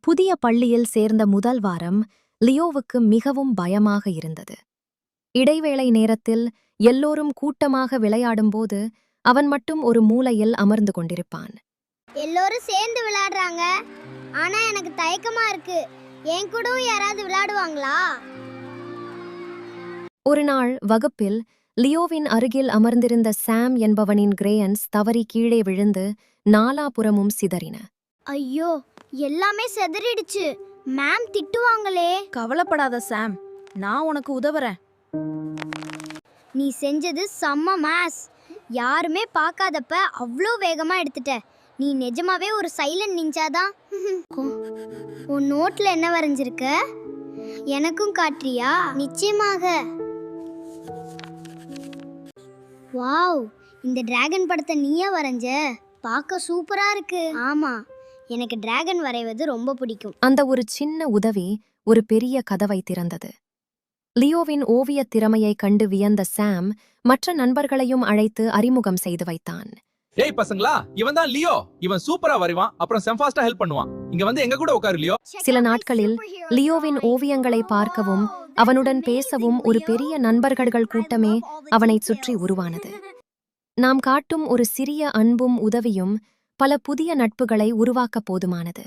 புதிய பள்ளியில் சேர்ந்த முதல் வாரம் லியோவுக்கு மிகவும் பயமாக இருந்தது. இடைவேளை நேரத்தில் எல்லோரும் கூட்டமாக விளையாடும்போது அவன் மட்டும் ஒரு மூலையில் அமர்ந்து கொண்டிருப்பான். எல்லோரும் சேர்ந்து விளையாடுறாங்க, ஆனா எனக்கு தயக்கமா இருக்கு. என் கூடவும் யாராவது விளையாடுவாங்களா? ஒரு நாள் வகுப்பில் லியோவின் அருகில் அமர்ந்திருந்த சாம் என்பவனின் கிரேயன்ஸ் தவறி கீழே விழுந்து நாலாபுறமும் சிதறின. ஐயோ, எல்லாமே செதறிடுச்சு. மேம் திட்டுவாங்களே. கவலைப்படாத சாம், நான் உனக்கு உதவுறேன். நீ செஞ்சது செம்ம மேஸ். யாருமே பார்க்காதப்ப அவ்வளோ வேகமா எடுத்துட்ட. நீ நிஜமாவே ஒரு சைலண்ட் நிஞ்சாதான். உன் நோட்ல என்ன வரைஞ்சிருக்க? எனக்கும் காட்டுறியா? நிச்சயமாக. வாவ், இந்த டிராகன் படத்தை நீயா வரைஞ்ச? பார்க்க சூப்பரா இருக்கு. ஆமா, எனக்கு டிராகன் வரைவது ரொம்ப பிடிக்கும். அந்த ஒரு சின்ன உதவி ஒரு பெரிய கதவை திறந்தது. லியோவின் ஓவியத் திறமையை கண்டு வியந்த சாம் மற்ற நண்பர்களையும் அழைத்து அறிமுகம் செய்து வைத்தான். ஏய் பசங்களா, இவன் தான் லியோ. இவன் சூப்பரா வரைவான், அப்புறம் செம்ஃபாஸ்டா ஹெல்ப் பண்ணுவான். இங்க வந்து எங்க கூட உட்காரு லியோ. சில நாட்களில் லியோவின் ஓவியங்களை பார்க்கவும் அவனுடன் பேசவும் ஒரு பெரிய நண்பர்கள் கூட்டமே அவனைச் சுற்றி உருவானது. நாம் காட்டும் ஒரு சிறிய அன்பும் உதவியும் பல புதிய நட்புகளை உருவாக்க போதுமானது.